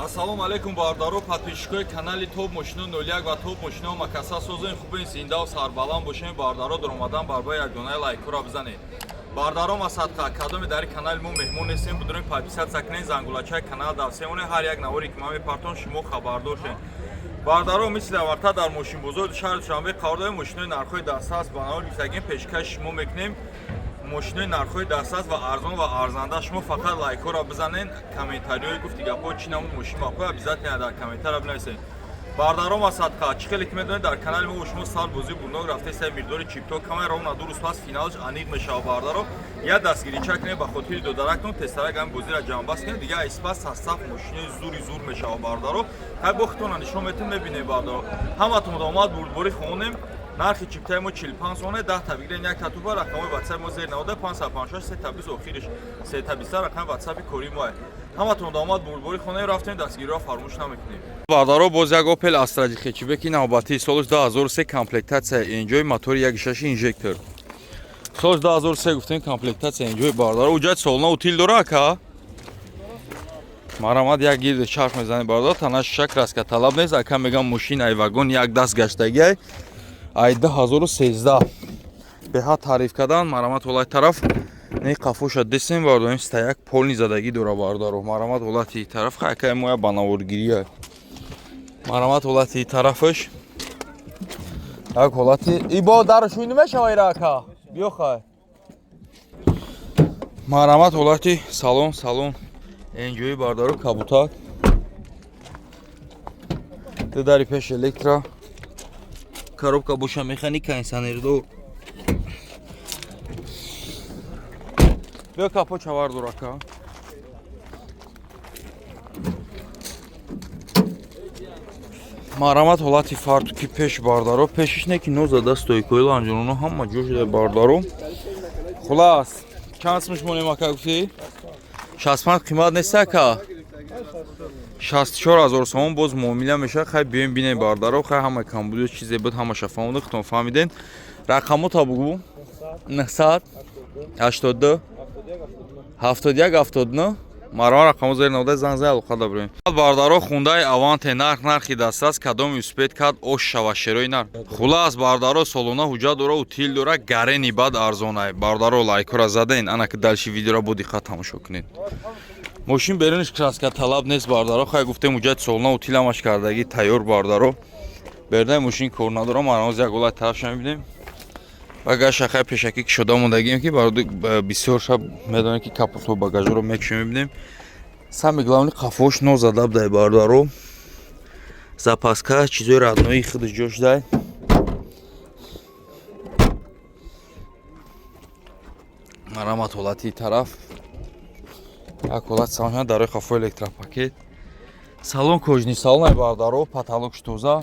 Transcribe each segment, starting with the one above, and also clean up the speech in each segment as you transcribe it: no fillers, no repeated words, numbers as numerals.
Ассалому алейкум бардаро, подписчикои канали Топ Мошино 01 ва Топ Мошино Макаса созин хубин зинда ва сарбаланд бошем бардаро дуромадан барбои ягдонаи лайкуро бизанед. Бардаро масадқа кадоми дар канали мо меҳмон нестем будурем подписатся кунед зангулачаи канал давсемоне ҳар як навори ки ман мепартон шумо хабардор шед. Бардаро мисли аварта дар мошинбозори шаҳри Душанбе қарордаи мошинои нархҳои дастаст ба навори гифтагин пешкаш шумо мекунем. Мошинои нархҳои дастаст ва арзон ва арзанда шумо фақат лайкҳоро бизанед, комментариҳои гуфти гапҳо чӣ намуд мошин махоҳ обязательно дар комментария бинависед. Бардаро масадқа чӣ хеле ки медонед дар канали мо шумо сар бозии бурнок рафтаи мирдори чипток камера ровна 2 рӯз пас финалш аниқ мешава. Бардаро я дастгирича кунед ба хотири додарактон тестарак ҳам бозира ҷамъбаст кунед дига айспас састаф мошинои зури зур мешава. Бардаро ҳай бохитона нишон метун мебинед. Бардаро ҳаматон омад бурдбори хонем. Нархи чиптаи мо 45 сомон 10 та бигирен 1 татуба рақамои WhatsApp мо зер 90 556 3 та 20 охириш 3 та 20 рақами WhatsApp кори мо. ҳаматон омад бурдбори хонем рафтем дастгириро фаромӯш намекунем. Бардаро боз як Opel Astra хечбеки навбатии солиш 2003 комплектация Enjoy мотори 1.6 инжектор. Солиш 2003 гуфтем комплектация Enjoy. Бардаро уҷат солна утил дора ака. марамад як гирд чарх мезани. Бардаро тана шиша краска талаб нест. Ака мегам мошина ай вагон як даст гаштаги ай 2013 беҳа таъриф кардан. марамад ҳолати тараф не қафоша десем бардоим стояк полни задагӣ дора. Бардаро марамад ҳолати тараф хакай моя банаворгирия. марамад ҳолати тарафаш як ҳолати ибо даршуни мешавай рака биё хай. марамад ҳолати салон Enjoy. Бардаро кабутак дари пеш электро коробка боша механика инсанердо биё капо чаварду рака. марамад ҳолати фартуки пеш. Бардаро пешиш не ки нозада стойкои ланҷононо ҳама ҷо шуда. Бардаро хулас чанд сумш монем ака гуфти 65 қимат нест ака 64 000 сомон боз муомила мешавад. хай биёем бинем. Бардаро хай ҳама камбуд чизе буд ҳамаша фаҳмода хитон фаҳмиден. рақамота бугу 900 82 71 79 марва рақамо зери 90 занзай алоқа дабрем. Бардаро хундаи аванте нархи дастаст кадоми успед кад ош шавашерои нар. хулас Бардаро солона ҳуҷҷат дора утил дора гарени бад арзонай. Бардаро лайкора заден ана ки далши видеоро бо диққат тамошо кунед. мошин беруниш краска талаб нест. Бардаро хай гуфтем ҳуҷҷат солона утиламаш кардаги тайёр. Бардаро бердай мошин кор надора. марамоз як ҳолати тарафша мебинем. багажа хай пешакӣ ки шуда мондагием ки бароди бисёр шаб медонем ки капотҳо багажаро мекушем мебинем. сами главни қафош нозада будай. Бардаро запаска чизои раднои худаш ҷош дай. марамад ҳолати тараф як ҳолат самоҳа дарои қафои электропакет. салон кожни салонай. Бардаро паталонш тоза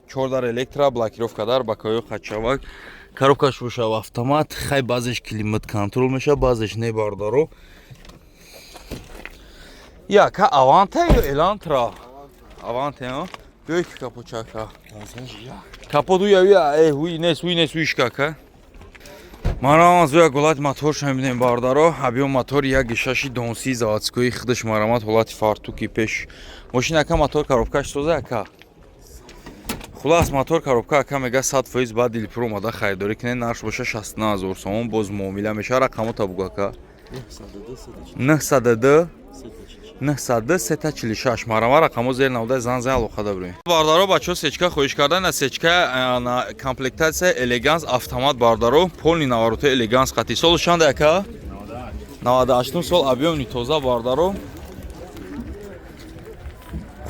4 дар электро блокировка дар бакаҳои хачавак коробкаш бошад автомат. хай баъзеш климат контрол мешавад баъзеш не. Бардаро яка аванте ё элантра аванте биёй ки капочака каподу я ҳуй нест ҳуишкака. марамад зӯ як ҳолати моторша мебинем. Бардаро абиё мотори 1.6 донси заводскои худаш. марамад ҳолати фартуки пеш. мошин ака мотор коробкаш соза ака. хулас мотор коробка ака мега 100% баъд дилпур омада харидорӣ кунед. нархш боша 69 000 сомон боз муомила мешава. рақамота бугу ака 902 346. марамад рақамо зер 90 занзай алоқа дабрем. Бардаро бачаҳо сечка хоҳиш кардан аз сечка комплектация элеганс автомат. Бардаро полни наворота элеганс қати. сол чанда ака 98 сол объемни тоза. Бардаро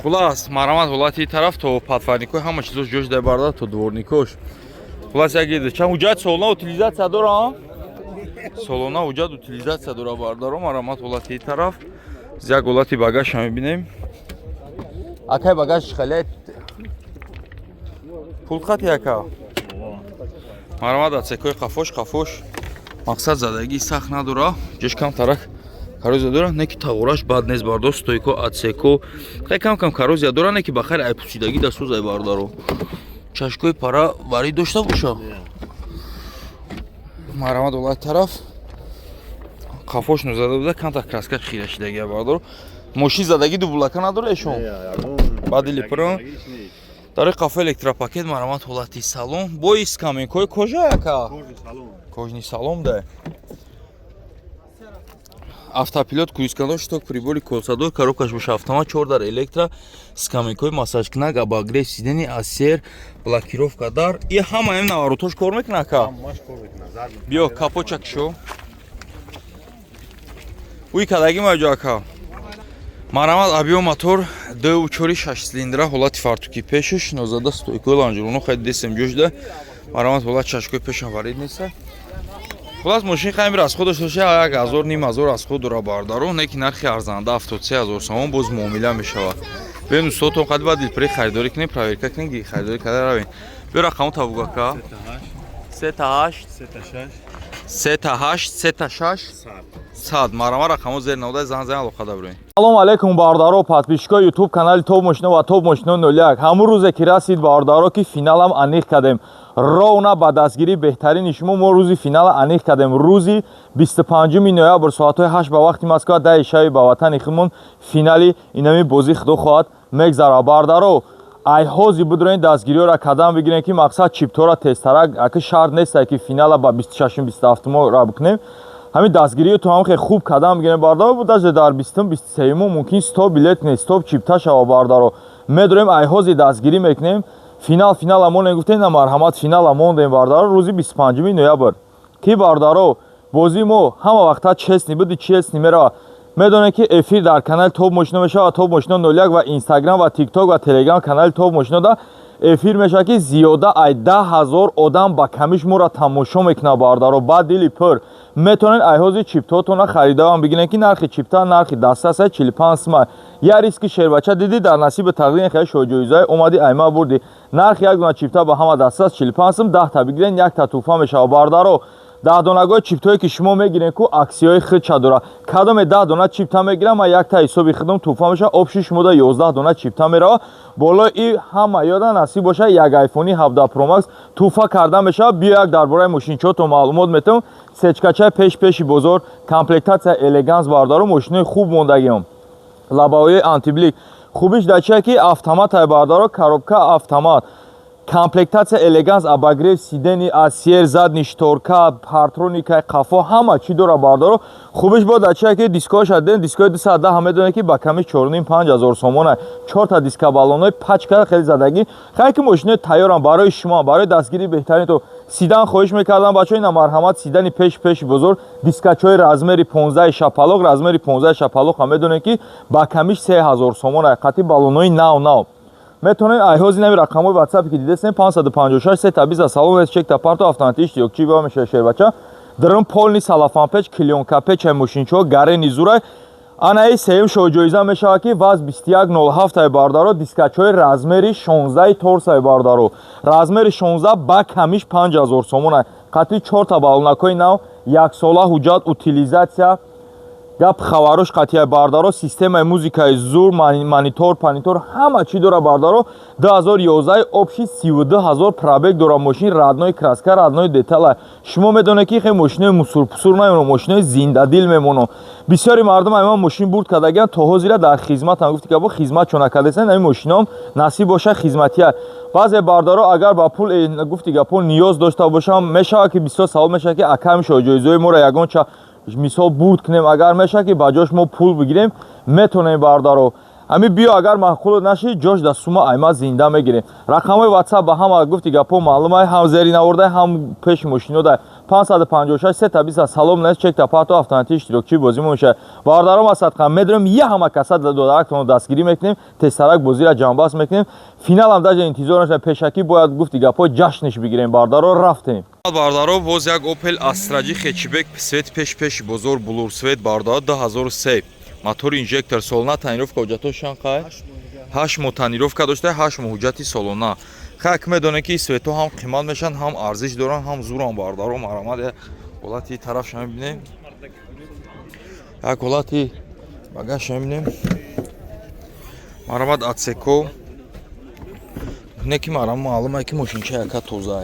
хулас марамад ҳолати тараф то подфарникои ҳама чизош ҷош дай. Бардаро то дворникош хулас як гирд чанд ҳуҷҷат солона утилизатсия дора. солона ҳуҷҷат утилизатсия дора. Бардаро марамад ҳолати тараф як ҳолати багажша мебинем. акай багаж хеле пулқати ака. марамад атсекои қафош мақсад задагӣ сахт надора. ҷош кам тарак коррозия дора не ки тавораш бад нест. Бардаро стойко атсеко хай кам коррозия дора не ки бахайр ай пусидагӣ да сӯзай. Бардаро чашкои пара варӣ дошта боша. марамад ҳолати тараф қафош нузада буда камта краска хира шидагия. Бардаро ماشین زدگی دوبلاکه نداره ایشون بعد لیپرون داره قفل الکتروپاکت مرامت حالتی سالن با اسکامین کوی کجا яка کожний салон да автопилот круиз-контроль шток прибори колсадой коробкаш бош автомат 4 дар электро скамейкой массажкунак обогрев сидени асер блокировка дар и ҳама ин наворотош кор мекунад ка биё капочак шо уи кадаги маҷо ка марамат абиё мотор 2.4 цилиндра ҳолати фартуки пешаш нозада стойкой ланҷуруно хай десем ҷошда марамат ҳолат чашкой пешам варид неста خلاص ماشین خیلی расход داشته 1000 نیم هزار расход داره باردارو نه که نرخ ارزنده 73000 سوم باز معامله میشود ببین دوستاتون قد بعد پری خریداری کنین پرویرکا کنین خریداری کرده روین بیا رقمو تابوگا کا 38 36 100 марама рақамо зер навода зан алоқа дорем. Салом алейкум бардаро подписчикои YouTube канали Топ Мошино ва Топ Мошино 01. Ҳамун рӯзе ки расид бардаро ки финалам аниқ кардем. Ровна ба дастгирии беҳтарини шумо мо рӯзи финала аниқ кардем. Рӯзи 25 ноябр соатҳои 8 ба вақти Москва 10 шаби ба ватани худмон финали инами бозӣ худо хоҳад мегзара. Бардаро айҳози будроин дастгириёра кадам бигирем ки мақсад чиптора тезтара аки шарт неста ки финала ба 26-27 мо ра бикунем. ҳамин дастгирии то ҳам хеле хуб кадам бигирем бардаро будаҷе дар 20-23 мумкин 100 билет не 100 чипта шава бардаро медорем айҳози дастгирӣ мекунем финал амон гуфтем на марҳамат финал амондем бардаро рӯзи 25 ноябр ки бардаро бози мо ҳама вақта честни буди честни мерава медонем ки эфир дар канали Топ Мошино мешава Топ Мошино 01 ва Instagram ва TikTok ва Telegram канали Топ Мошино да эфир мешава ки зиёда ай 10000 одам ба камиш моро тамошо мекунад бардаро ба дили пур метонен айҳози чиптотона харидавам бигирем ки нархи чипта нархи дастаса 45 сомон я риски шербача диди дар насиби тақдим хеле шоҷоиза омади айма бурди нархи як дона чипта ба ҳама дастаса 45 сом 10 та бигирен як та туфа мешава бардаро 10 донагои чиптое ки шумо мегирен ку аксияи хирча дора кадоме 10 дона чипта мегирам ма як та ҳисоби худам туфа меша обши шумо да 11 дона чипта мерава боло и ҳама ёда насиб боша як айфони 17 Pro Max туфа карда меша биё як дар бораи мошинчото маълумот метавам сечкачаи пеши бозор комплектация элеганс бардаро мошинои хуб мондагиам лабаҳои антиблик хубиш дар чия ки автомат бардаро коробка автомат комплектация элеганс обогрев сидени асер задни шторка партроника қафо ҳама чӣ дора бардаро хубиш бо дар чия ки дискош аден дискои 210 ҳамедонед ки ба ками 4500 сомона 4 та диска баллонои пачка хеле задагӣ хай ки мошинои тайёрам барои шумо барои дастгирии беҳтарин то сидан хоҳиш мекардам бачаҳои намарҳамат сидани пеши бозор дискачои размери 15 шапалоқ размери 15 шапалоқ ҳамедонед ки ба камиш 3000 сомона қати баллонои нав метонен айҳози нави рақамои WhatsApp ки дидесен 556 320 салон чек та парто автоматии иштирокчӣ ва меша шербача дрон полни салафан печ клёнка печ мошинчо гарени зурай анаи сеюм шоҷоиза мешава ки ваз 2107 бардаро дискачои размери 16 торсай бардаро размери 16 ба камиш 5000 сомона қати 4 та балонакои нав як сола ҳуҷҷат утилизатсия гап хаварош қатия бардаро системаи музикаи зур монитор панитор ҳама чӣ дора бардаро 2011 обши 32000 пробег дора мошин раднои краска раднои детала шумо медонед ки хеле мошинои мусурпусур намемонад мошинои зиндадил мемонад бисёри мардум айман мошин бурд кардагиан то ҳозира дар хизматам гуфти ки бо хизмат чона кардесен ами мошинам насиб боша хизматия баъзе бардаро агар ба пул гуфти гапо ниёз дошта бошам мешава ки бисёр савол мешава ки акам шоҷоизои моро ягон ча мисол бурд кунем агар меша ки ба ҷош мо пул бигирем метонем бардаро ами биё агар маъқул наши ҷош да сума айма зинда мегирем рақамои WhatsApp ба ҳама гуфти гапо маълумай ҳам зери наворда ҳам пеши мошинода 556 320 салом нес чек та парто автоматии иштирокчӣ бозӣ меша бардаро масадқа медорем я ҳама каса додарактон дастгирӣ мекунем тестарак бозира ҷамъбаст мекунем финалам даже интизор наша пешакӣ бояд гуфти гапо ҷашниш бигирем бардаро рафтем бардаро боз як Opel Astra-ҷи хечибек свет пеши бозор блур свет бардаро 2003 мотори инжектор солона танировка ҳуҷҷатошан қай 8 мо танировка дошта 8 мо ҳуҷҷати солона хак медонед ки светҳо ҳам қимат мешан ҳам арзиш доранд ҳам зурам бардаро марамад ҳолати тараф шумо бибинем як ҳолати багаж шумо бибинем марамад атсеко не ки марам маълуме ки мошинча яка тоза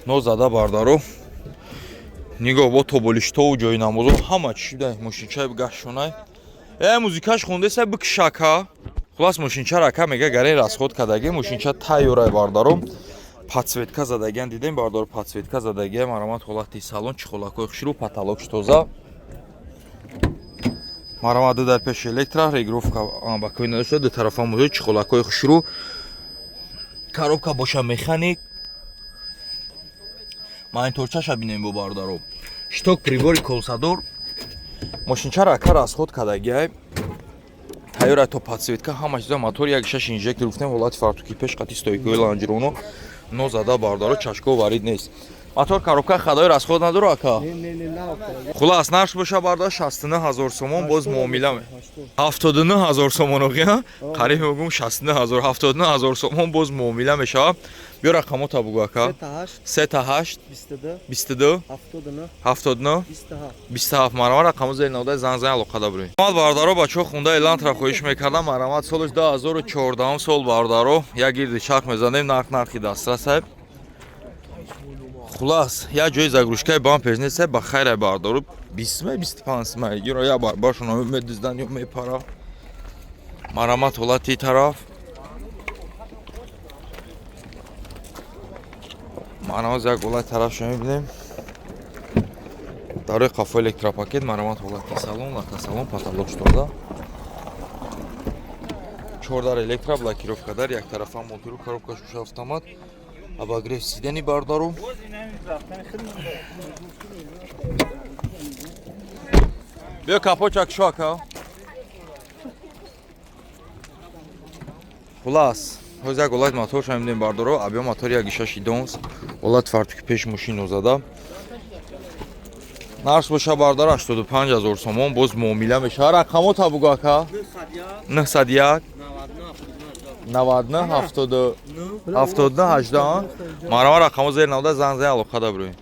нозада бардаро нигоҳ бо тоболиштову ҷойнамозо ҳама чӣ да мошинчаи гашшонай музикаш хундасе бикшака. Хулас мошинча рака мега гарай расход кадаги мошинча тайёрай бардаром. Подсветка задаган дидем бардар подсветка задаги марамат ҳолати салон чихолакои хушру потолокш тоза. Марамат дар пеш электро регировка ба коина шуд ду тарафа муҳит чихолакои хушру. Коробка боша механик. Мониторчаша бинем бо бардаро. Шток прибори колсадор. Мошинча рака расход кадаги тайёра то подсветка ҳамаш зо мотор як шаш инжектор гуфтем ҳолати фартуки пеш қати стойкои ланҷироно но зада бардаро чашко варид нест. Мотор коробка хадаи расход надоро ака. Хулас нарш боша барда 69000 сомон боз муомила 79000 сомон оғия қариб мегум 69000 79000 сомон боз муомила мешава. Биё рақамота бугу ака. 38 22 79 27 марамат рақаму зери навода занзан алоқада бурем. Мал бардаро бачо хунда элантра хоҳиш мекардам марамат солиш 2014 сол бардаро як гирди чарх мезанем нархи дастрас. Хулас я ҷои загрушкаи бампер нест ба хайра бардаро 20-25 май гиро я барбашона медиздан ё мепара. Марамат ҳолати тараф. Марамат як ҳолати тараф шумо мебинем. Дарои қафо электропакет марамат ҳолати салон, лата салон, потолок тоза. 4 электро блокировка дар як тарафа мотор коробка шуша автомат. Обогрев сидени бардару. Биё капочак шока. Хулас ҳоз як ҳолати мотор шумо мебинем бардаро. Абё мотор як гишаши донс. ҳолати фартуки пеш мошин зада. Нарх боша бардар 85000 сомон боз муомила мешава. Рақамота бугу ака 901 99 70 80 марамат рақамо зери навода занзан алоқада бурем.